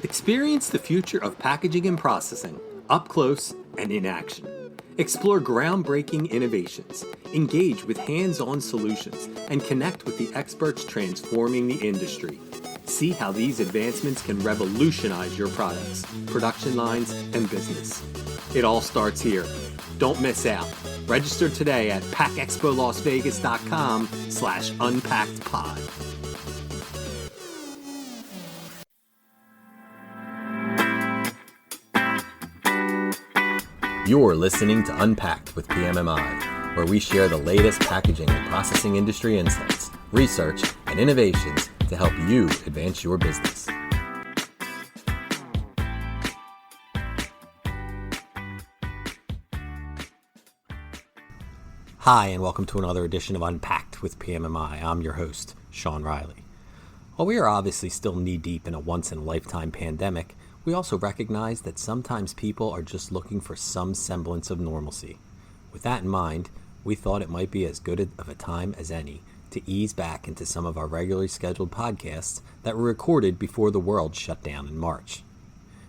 Experience the future of packaging and processing up close and in action. Explore groundbreaking innovations, engage with hands-on solutions, and connect with the experts transforming the industry. See how these advancements can revolutionize your products, production lines, and business. It all starts here. Don't miss out. Register today at packexpolasvegas.com/unpackedpod. You're listening to Unpacked with PMMI, where we share the latest packaging and processing industry insights, research, and innovations to help you advance your business. Hi, and welcome to another edition of Unpacked with PMMI. I'm your host, Sean Riley. While we are obviously still knee-deep in a once-in-a-lifetime pandemic, we also recognize that sometimes people are just looking for some semblance of normalcy. With that in mind, we thought it might be as good of a time as any to ease back into some of our regularly scheduled podcasts that were recorded before the world shut down in March.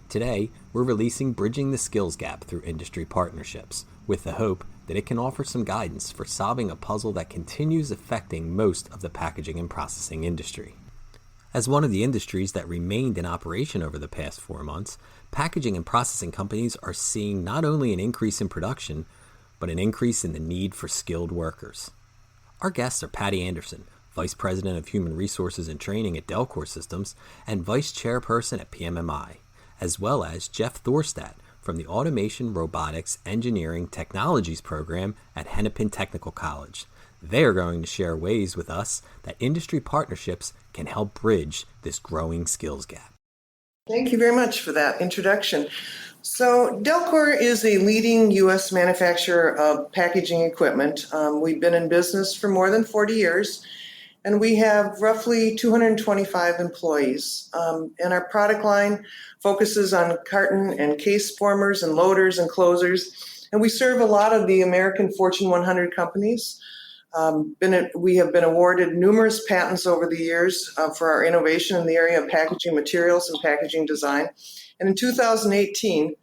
Today, we're releasing Bridging the Skills Gap through Industry Partnerships, with the hope that it can offer some guidance for solving a puzzle that continues affecting most of the packaging and processing industry. As one of the industries that remained in operation over the past 4 months, packaging and processing companies are seeing not only an increase in production, but an increase in the need for skilled workers. Our guests are Patty Andersen, Vice President of Human Resources and Training at Delkor Systems and Vice Chairperson at PMMI, as well as Jeff Thorstad from the Automation, Robotics, Engineering, Technologies program at Hennepin Technical College. They are going to share ways with us that industry partnerships can help bridge this growing skills gap. Thank you very much for that introduction. So Delkor is a leading U.S. manufacturer of packaging equipment. We've been in business for more than 40 years, and we have roughly 225 employees. And our product line focuses on carton and case formers and loaders and closers, and we serve a lot of the American Fortune 100 companies. We have been awarded numerous patents over the years for our innovation in the area of packaging materials and packaging design. And in 2018,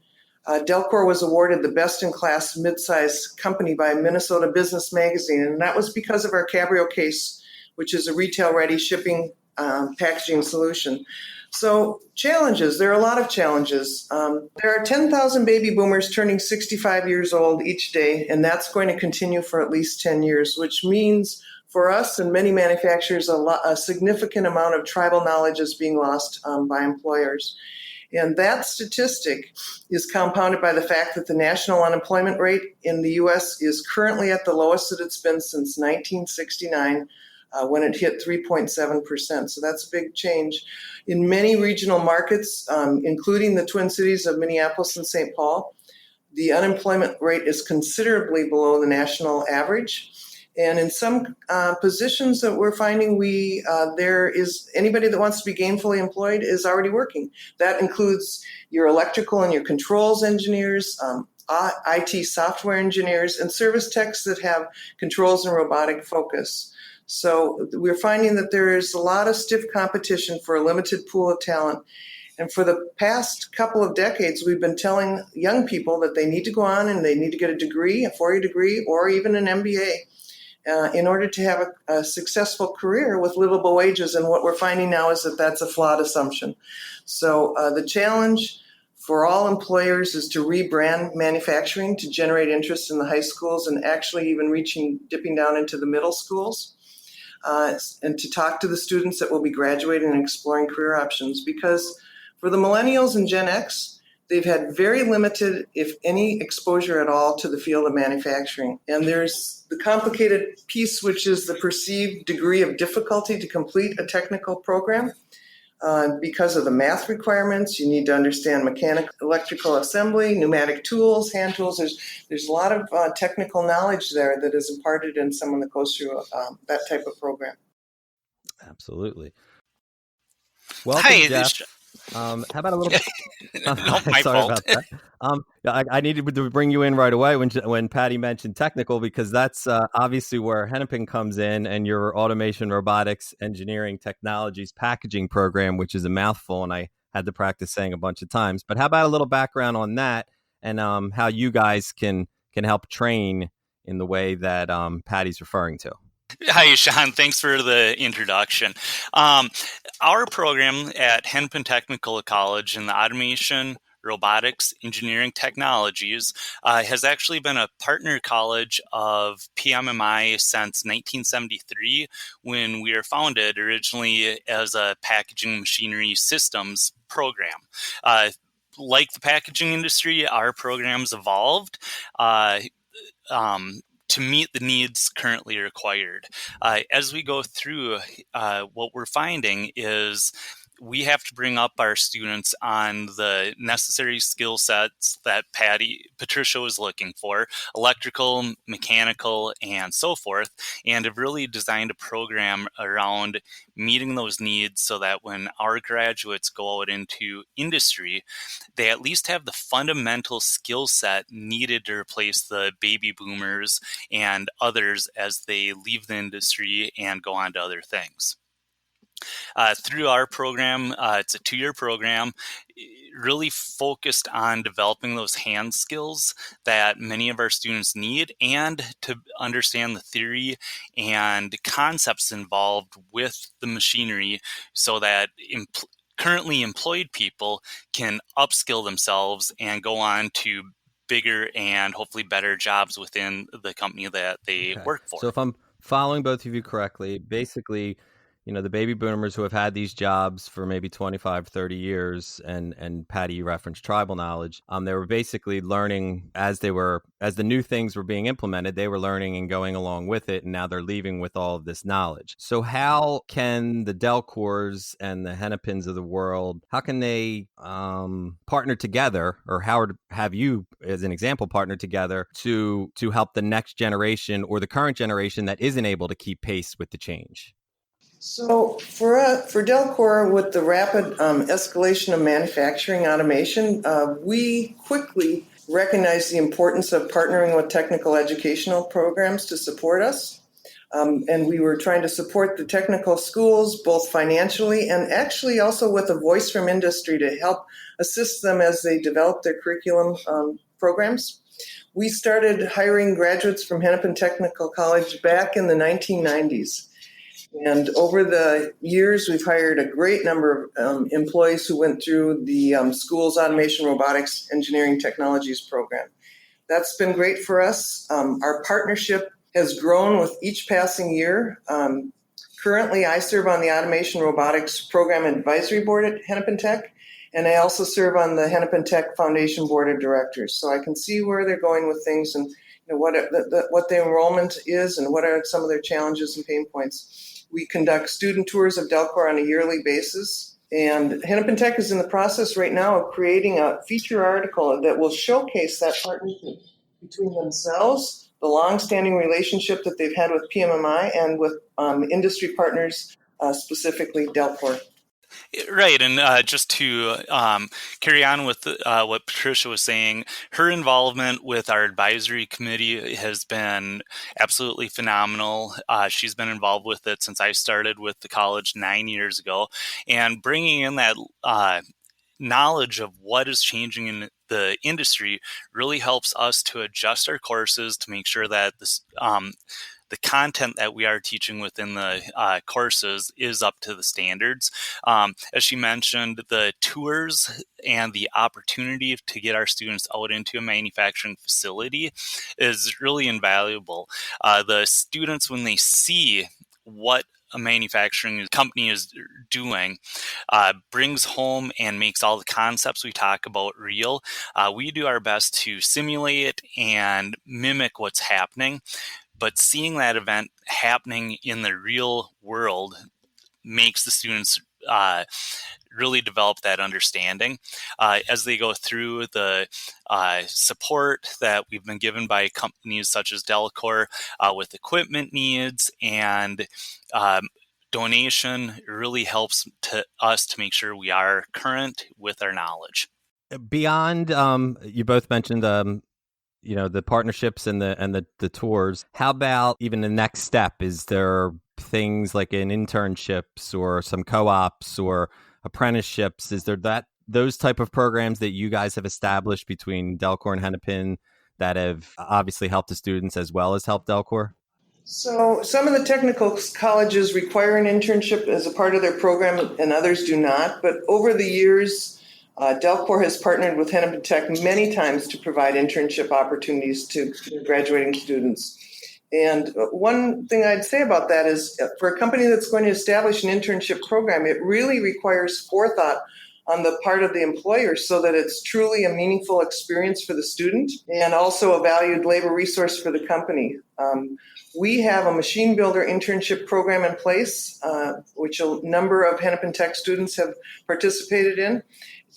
Delkor was awarded the best-in-class mid-size company by Minnesota Business Magazine, and that was because of our Cabrio case, which is a retail-ready shipping packaging solution. So challenges, there are a lot of challenges. There are 10,000 baby boomers turning 65 years old each day, and that's going to continue for at least 10 years, which means for us and many manufacturers, a significant amount of tribal knowledge is being lost by employers. And that statistic is compounded by the fact that the national unemployment rate in the U.S. is currently at the lowest that it's been since 1969, when it hit 3.7%. So that's a big change. In many regional markets, including the Twin Cities of Minneapolis and St. Paul, the unemployment rate is considerably below the national average. And in some positions that we're finding, there is anybody that wants to be gainfully employed is already working. That includes your electrical and your controls engineers, IT software engineers, and service techs that have controls and robotic focus. So we're finding that there is a lot of stiff competition for a limited pool of talent. And for the past couple of decades, we've been telling young people that they need to go on and they need to get a degree, a 4-year degree, or even an MBA in order to have a successful career with livable wages. And what we're finding now is that that's a flawed assumption. So the challenge for all employers is to rebrand manufacturing to generate interest in the high schools and actually even dipping down into the middle schools. And to talk to the students that will be graduating and exploring career options. Because for the millennials and Gen X, they've had very limited, if any, exposure at all to the field of manufacturing. And there's the complicated piece, which is the perceived degree of difficulty to complete a technical program. Because of the math requirements, you need to understand mechanical, electrical assembly, pneumatic tools, hand tools. There's a lot of technical knowledge there that is imparted in someone that goes through that type of program. Absolutely. Welcome, Hi, Jeff. How about a little bit? Not my Sorry fault. about that. I needed to bring you in right away when Patty mentioned technical, because that's obviously where Hennepin comes in, and your Automation, Robotics, Engineering, Technologies, Packaging program, which is a mouthful, and I had to practice saying a bunch of times. But how about a little background on that and how you guys can help train in the way that Patty's referring to? Hi, Sean. Thanks for the introduction. Our program at Hennepin Technical College in the Automation, Robotics, Engineering Technologies has actually been a partner college of PMMI since 1973 when we were founded originally as a packaging machinery systems program. Like the packaging industry, our programs evolved. To meet the needs currently required. As we go through, what we're finding is we have to bring up our students on the necessary skill sets that Patricia was looking for, electrical, mechanical, and so forth, and have really designed a program around meeting those needs so that when our graduates go out into industry, they at least have the fundamental skill set needed to replace the baby boomers and others as they leave the industry and go on to other things. Through our program, it's a 2-year program, really focused on developing those hand skills that many of our students need and to understand the theory and concepts involved with the machinery so that currently employed people can upskill themselves and go on to bigger and hopefully better jobs within the company that they work for. So if I'm following both of you correctly, basically, the baby boomers who have had these jobs for maybe 25, 30 years, and Patty, you referenced tribal knowledge, they were basically learning as the new things were being implemented, they were learning and going along with it, and now they're leaving with all of this knowledge. So how can the Delkors and the Hennepins of the world, how can they partner together, or how have you, as an example, partner together to help the next generation or the current generation that isn't able to keep pace with the change? So for Delkor, with the rapid escalation of manufacturing automation, we quickly recognized the importance of partnering with technical educational programs to support us. And we were trying to support the technical schools, both financially and actually also with a voice from industry to help assist them as they develop their curriculum programs. We started hiring graduates from Hennepin Technical College back in the 1990s. And over the years, we've hired a great number of employees who went through the school's Automation, Robotics, Engineering Technologies program. That's been great for us. Our partnership has grown with each passing year. Currently, I serve on the Automation Robotics Program Advisory Board at Hennepin Tech, and I also serve on the Hennepin Tech Foundation Board of Directors. So I can see where they're going with things and what the enrollment is and what are some of their challenges and pain points. We conduct student tours of Delkor on a yearly basis. And Hennepin Tech is in the process right now of creating a feature article that will showcase that partnership between themselves, the long-standing relationship that they've had with PMMI, and with industry partners, specifically Delkor. Right, and just to carry on with what Patricia was saying, her involvement with our advisory committee has been absolutely phenomenal. She's been involved with it since I started with the college 9 years ago, and bringing in that knowledge of what is changing in the industry really helps us to adjust our courses to make sure that this the content that we are teaching within the courses is up to the standards. As she mentioned, the tours and the opportunity to get our students out into a manufacturing facility is really invaluable. The students, when they see what a manufacturing company is doing, brings home and makes all the concepts we talk about real. We do our best to simulate it and mimic what's happening. But seeing that event happening in the real world makes the students really develop that understanding. As they go through the support that we've been given by companies such as Delkor with equipment needs and donation, it really helps us to make sure we are current with our knowledge. Beyond, you both mentioned the partnerships and the tours. How about even the next step? Is there things like an internships or some co-ops or apprenticeships. Is there those type of programs that you guys have established between Delkor and Hennepin that have obviously helped the students as well as helped Delkor? So some of the technical colleges require an internship as a part of their program and others do not. But over the years, Delkor has partnered with Hennepin Tech many times to provide internship opportunities to graduating students. And one thing I'd say about that is for a company that's going to establish an internship program, it really requires forethought on the part of the employer so that it's truly a meaningful experience for the student and also a valued labor resource for the company. We have a machine builder internship program in place, which a number of Hennepin Tech students have participated in.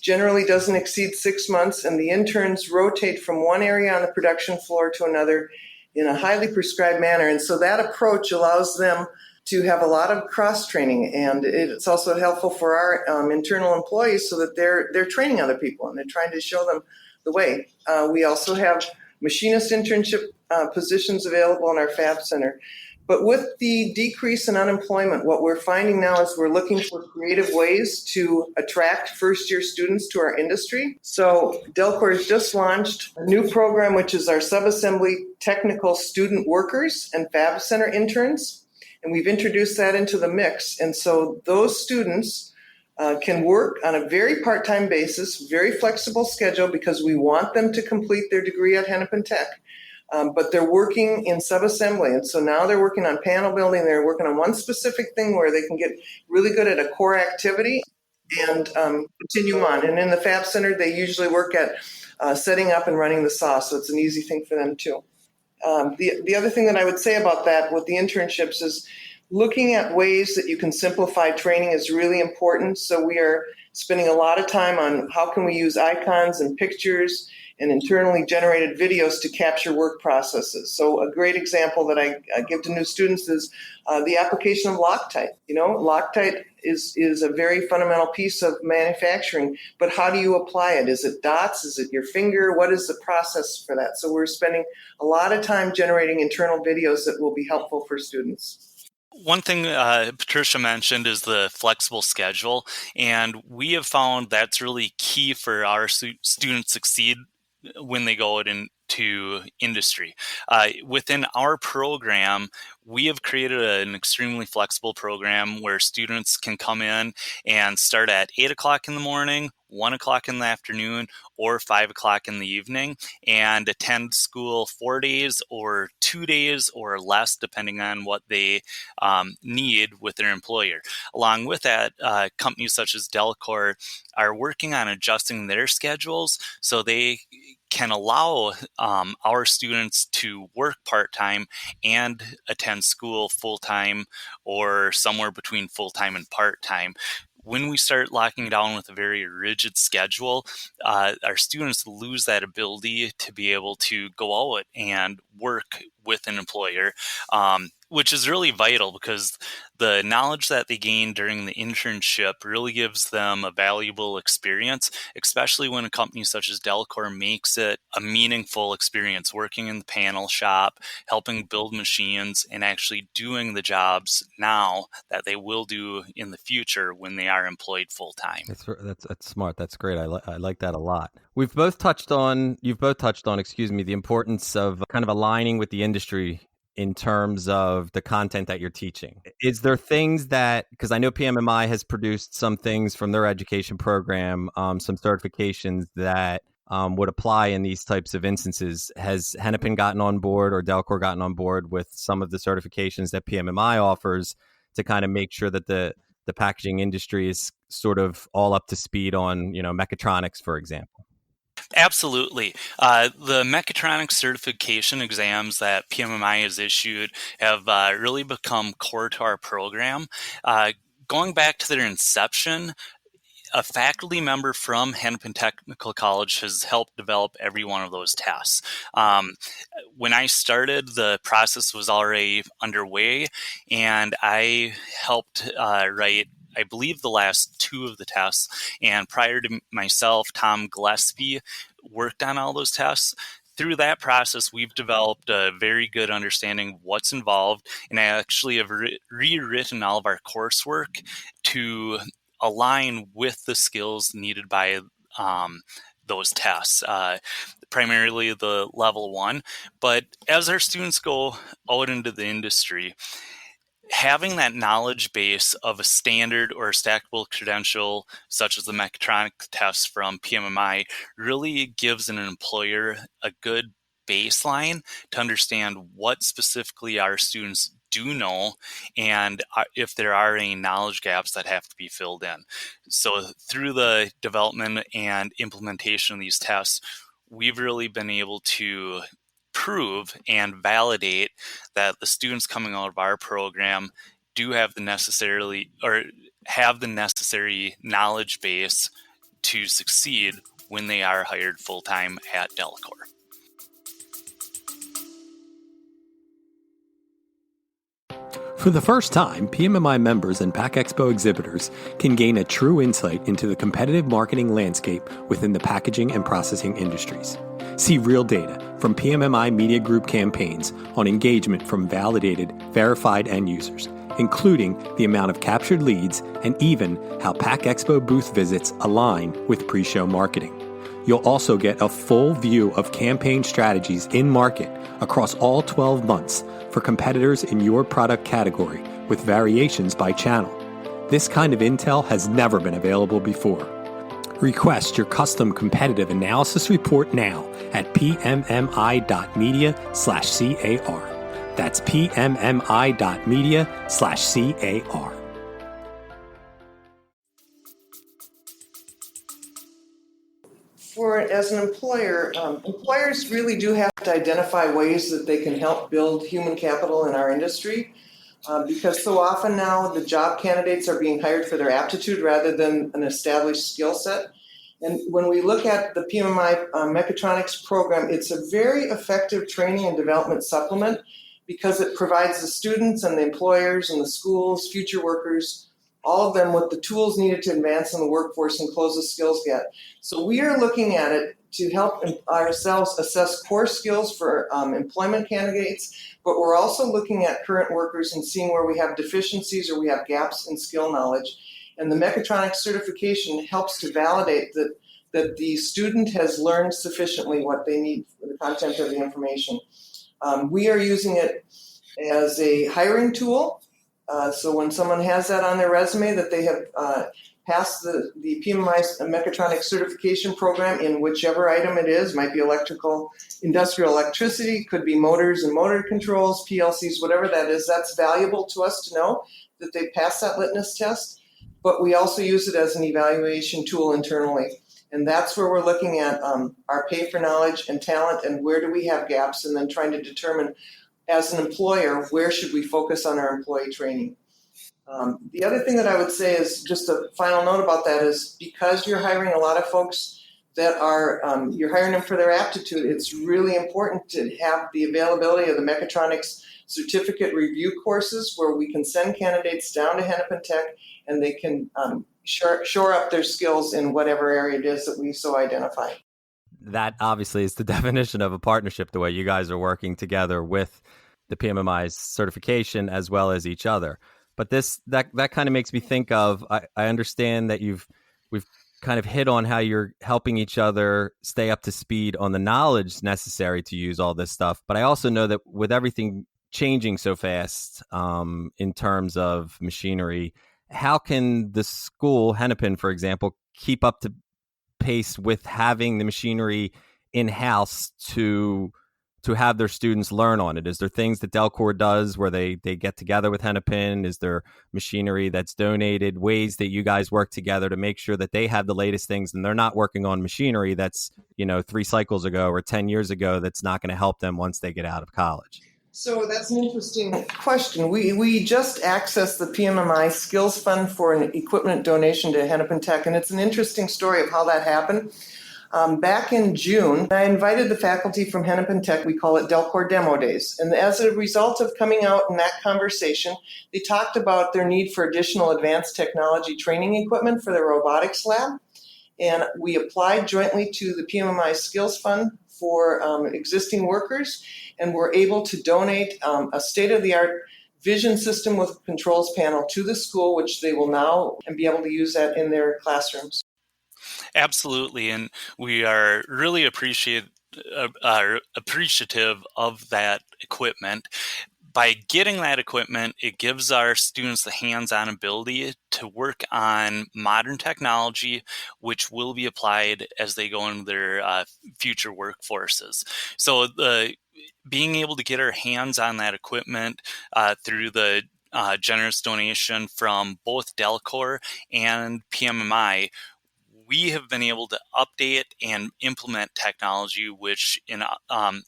Generally doesn't exceed 6 months, and the interns rotate from one area on the production floor to another in a highly prescribed manner. And so that approach allows them to have a lot of cross-training, and it's also helpful for our internal employees so that they're training other people and they're trying to show them the way. We also have machinist internship positions available in our Fab Center. But with the decrease in unemployment, what we're finding now is we're looking for creative ways to attract first-year students to our industry. So Delkor has just launched a new program, which is our subassembly technical student workers and Fab Center interns. And we've introduced that into the mix. And so those students can work on a very part-time basis, very flexible schedule, because we want them to complete their degree at Hennepin Tech. But they're working in subassembly. And so now they're working on panel building. They're working on one specific thing where they can get really good at a core activity and continue on. And in the Fab Center, they usually work at setting up and running the saw. So it's an easy thing for them too. The other thing that I would say about that with the internships is looking at ways that you can simplify training is really important. So we are spending a lot of time on how can we use icons and pictures and internally generated videos to capture work processes. So a great example that I give to new students is the application of Loctite. Loctite is a very fundamental piece of manufacturing, but how do you apply it? Is it dots? Is it your finger? What is the process for that? So we're spending a lot of time generating internal videos that will be helpful for students. One thing Patricia mentioned is the flexible schedule, and we have found that's really key for our students succeed when they go out into industry. Within our program, we have created an extremely flexible program where students can come in and start at 8 o'clock in the morning, 1 o'clock in the afternoon, or 5 o'clock in the evening, and attend school 4 days or 2 days or less, depending on what they need with their employer. Along with that, companies such as Delkor are working on adjusting their schedules so they can allow our students to work part-time and attend school full-time or somewhere between full-time and part-time. When we start locking down with a very rigid schedule, our students lose that ability to be able to go out and work with an employer, which is really vital because the knowledge that they gain during the internship really gives them a valuable experience, especially when a company such as Delkor makes it a meaningful experience, working in the panel shop, helping build machines, and actually doing the jobs now that they will do in the future when they are employed full-time. That's smart. That's great. I like that a lot. You've both touched on, the importance of kind of aligning with the industry in terms of the content that you're teaching. Is there things because I know PMMI has produced some things from their education program, some certifications that would apply in these types of instances. Has Hennepin gotten on board or Delkor gotten on board with some of the certifications that PMMI offers to kind of make sure that the packaging industry is sort of all up to speed on, mechatronics, for example? Absolutely. The mechatronics certification exams that PMMI has issued have really become core to our program. Going back to their inception, a faculty member from Hennepin Technical College has helped develop every one of those tests. When I started, the process was already underway, and I helped write, I believe, the last 2 of the tests. And prior to myself, Tom Gillespie worked on all those tests. Through that process, we've developed a very good understanding of what's involved, and I actually have rewritten all of our coursework to align with the skills needed by those tests, primarily the level 1. But as our students go out into the industry, having that knowledge base of a standard or a stackable credential, such as the mechatronic test from PMMI, really gives an employer a good baseline to understand what specifically our students do know and if there are any knowledge gaps that have to be filled in. So through the development and implementation of these tests, we've really been able to prove and validate that the students coming out of our program do have the necessary knowledge base to succeed when they are hired full-time at Delkor. For the first time, PMMI members and Pack Expo exhibitors can gain a true insight into the competitive marketing landscape within the packaging and processing industries. See real data from PMMI Media Group campaigns on engagement from validated, verified end users, including the amount of captured leads and even how Pack Expo booth visits align with pre-show marketing. You'll also get a full view of campaign strategies in market across all 12 months for competitors in your product category with variations by channel. This kind of intel has never been available before. Request your custom competitive analysis report now at pmmi.media/CAR. That's pmmi.media/CAR. As an employer, employers really do have to identify ways that they can help build human capital in our industry, because so often now the job candidates are being hired for their aptitude rather than an established skill set. And when we look at the PMMI mechatronics program, it's a very effective training and development supplement because it provides the students and the employers and the schools, future workers, all of them with the tools needed to advance in the workforce and close the skills gap. So we are looking at it to help ourselves assess core skills for employment candidates, but we're also looking at current workers and seeing where we have deficiencies or we have gaps in skill knowledge. And the mechatronics certification helps to validate that the student has learned sufficiently what they need for the content of the information. We are using it as a hiring tool. So when someone has that on their resume that they have passed the PMMI mechatronics certification program in whichever item it is, might be electrical, industrial electricity, could be motors and motor controls, PLCs, whatever that is, that's valuable to us to know that they passed that litmus test. But we also use it as an evaluation tool internally. And that's where we're looking at our pay for knowledge and talent and where do we have gaps, and then trying to determine as an employer, where should we focus on our employee training? The other thing that I would say is just a final note about that is because you're hiring a lot of folks that are, you're hiring them for their aptitude, it's really important to have the availability of the mechatronics certificate review courses where we can send candidates down to Hennepin Tech and they can shore up their skills in whatever area it is that we so identify. That obviously is the definition of a partnership, the way you guys are working together with the PMMI's certification as well as each other. But that kind of makes me think of, I understand that we've kind of hit on how you're helping each other stay up to speed on the knowledge necessary to use all this stuff. But I also know that with everything changing so fast in terms of machinery, how can the school, Hennepin, for example, keep up to pace with having the machinery in-house to have their students learn on it? Is there things that Delkor does where they get together with Hennepin? Is there machinery that's donated, ways that you guys work together to make sure that they have the latest things and they're not working on machinery that's, 3 cycles ago or 10 years ago that's not going to help them once they get out of college? So that's an interesting question. We just accessed the PMMI Skills Fund for an equipment donation to Hennepin Tech, and it's an interesting story of how that happened. Back in June, I invited the faculty from Hennepin Tech, we call it Delkor Demo Days. And as a result of coming out in that conversation, they talked about their need for additional advanced technology training equipment for their robotics lab. And we applied jointly to the PMMI Skills Fund for existing workers, and were able to donate a state-of-the-art vision system with a controls panel to the school, which they will now be able to use that in their classrooms. Absolutely, and we are really appreciative of that equipment. By getting that equipment, it gives our students the hands-on ability to work on modern technology, which will be applied as they go into their future workforces. So being able to get our hands on that equipment through the generous donation from both Delkor and PMMI, we have been able to update and implement technology, which in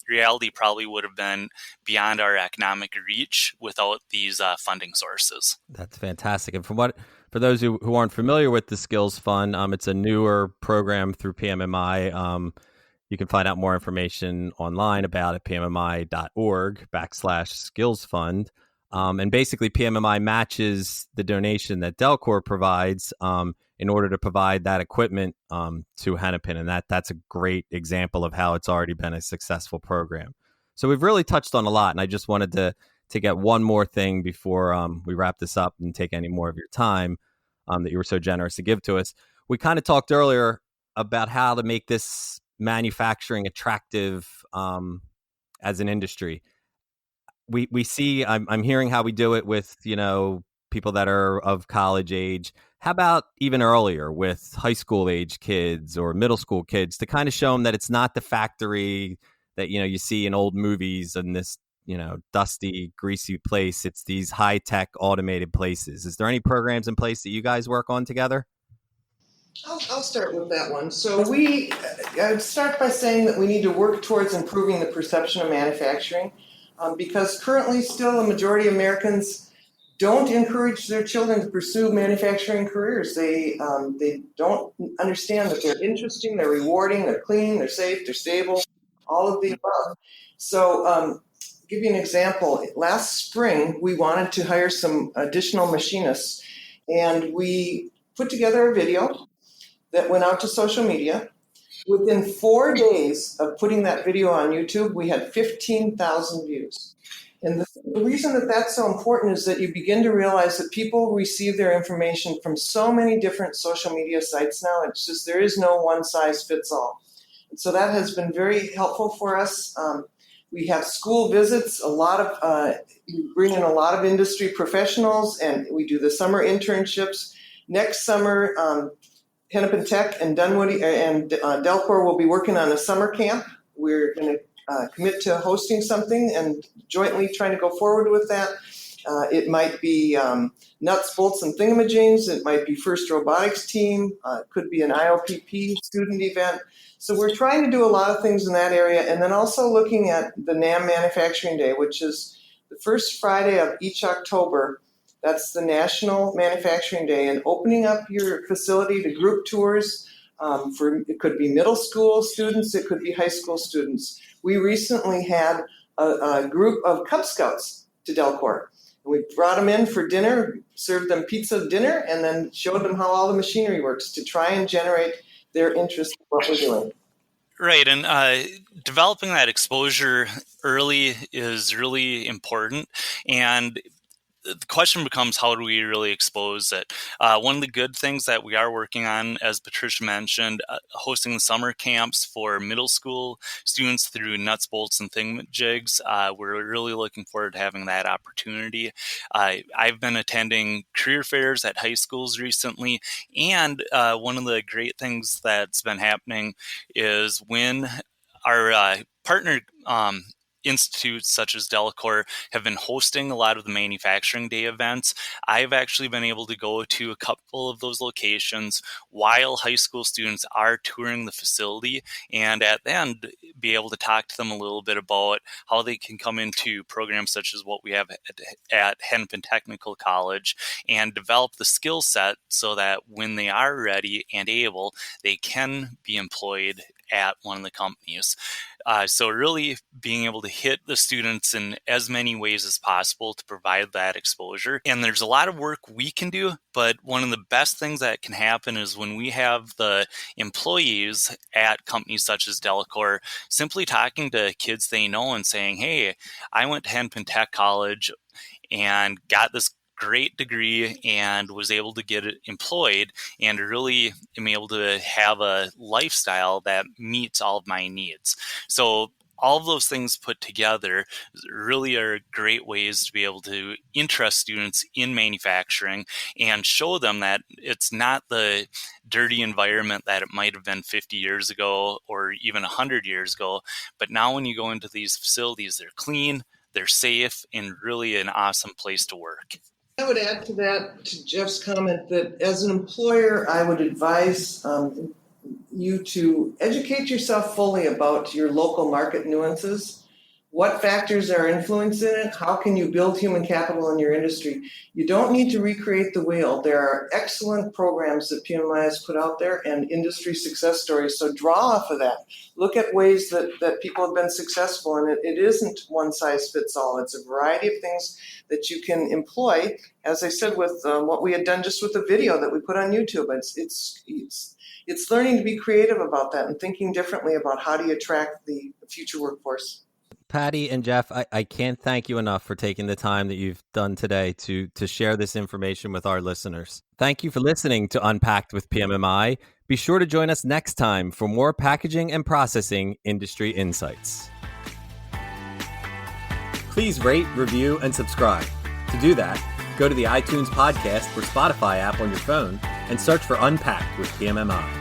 reality probably would have been beyond our economic reach without these funding sources. That's fantastic. And for those who aren't familiar with the Skills Fund, it's a newer program through PMMI. You can find out more information online about it, pmmi.org/skills fund. And basically, PMMI matches the donation that Delkor provides in order to provide that equipment to Hennepin. And that's a great example of how it's already been a successful program. So we've really touched on a lot. And I just wanted to get one more thing before we wrap this up and take any more of your time that you were so generous to give to us. We kind of talked earlier about how to make this manufacturing attractive as an industry. We see, I'm hearing how we do it with, people that are of college age. How about even earlier with high school age kids or middle school kids to kind of show them that it's not the factory that, you see in old movies in this, dusty, greasy place. It's these high tech automated places. Is there any programs in place that you guys work on together? I'll start with that one. So I'd start by saying that we need to work towards improving the perception of manufacturing because currently still a majority of Americans don't encourage their children to pursue manufacturing careers. They don't understand that they're interesting, they're rewarding, they're clean, they're safe, they're stable, all of the above. So give you an example. Last spring, we wanted to hire some additional machinists, and we put together a video that went out to social media. Within 4 days of putting that video on YouTube, we had 15,000 views. And the reason that that's so important is that you begin to realize that people receive their information from so many different social media sites now. It's just there is no one size fits all. And so that has been very helpful for us. We have school visits, we bring in a lot of industry professionals, and we do the summer internships. Next summer, Hennepin Tech and Dunwoody and Delkor will be working on a summer camp. We're going to commit to hosting something and jointly trying to go forward with that. It might be nuts, bolts, and thingamajigs. It might be first robotics team. It could be an IOPP student event. So we're trying to do a lot of things in that area. And then also looking at the NAM Manufacturing Day, which is the first Friday of each October. That's the National Manufacturing Day, and opening up your facility to group tours it could be middle school students, it could be high school students. We recently had a group of Cub Scouts to Delkor. We brought them in for dinner, served them pizza dinner, and then showed them how all the machinery works to try and generate their interest in what we're doing. Right, and developing that exposure early is really important. And the question becomes, how do we really expose it? One of the good things that we are working on, as Patricia mentioned, hosting the summer camps for middle school students through Nuts, Bolts, and Thingamajigs. We're really looking forward to having that opportunity. I've been attending career fairs at high schools recently, and one of the great things that's been happening is when our partner institutes such as Delkor have been hosting a lot of the manufacturing day events. I've actually been able to go to a couple of those locations while high school students are touring the facility, and at the end be able to talk to them a little bit about how they can come into programs such as what we have at Hennepin Technical College and develop the skill set so that when they are ready and able, they can be employed at one of the companies. So really being able to hit the students in as many ways as possible to provide that exposure. And there's a lot of work we can do, but one of the best things that can happen is when we have the employees at companies such as Delkor simply talking to kids they know and saying, hey, I went to Hennepin Tech College and got this great degree and was able to get employed and really am able to have a lifestyle that meets all of my needs. So all of those things put together really are great ways to be able to interest students in manufacturing and show them that it's not the dirty environment that it might have been 50 years ago or even 100 years ago. But now when you go into these facilities, they're clean, they're safe, and really an awesome place to work. I would add to that, to Jeff's comment, that as an employer, I would advise you to educate yourself fully about your local market nuances. What factors are influencing it? How can you build human capital in your industry? You don't need to recreate the wheel. There are excellent programs that PMMI has put out there and industry success stories. So draw off of that. Look at ways that people have been successful, and it isn't one size fits all. It's a variety of things that you can employ. As I said, with what we had done just with the video that we put on YouTube, it's learning to be creative about that and thinking differently about how do you attract the future workforce. Patty and Jeff, I can't thank you enough for taking the time that you've done today to share this information with our listeners. Thank you for listening to Unpacked with PMMI. Be sure to join us next time for more packaging and processing industry insights. Please rate, review, and subscribe. To do that, go to the iTunes podcast or Spotify app on your phone and search for Unpacked with PMMI.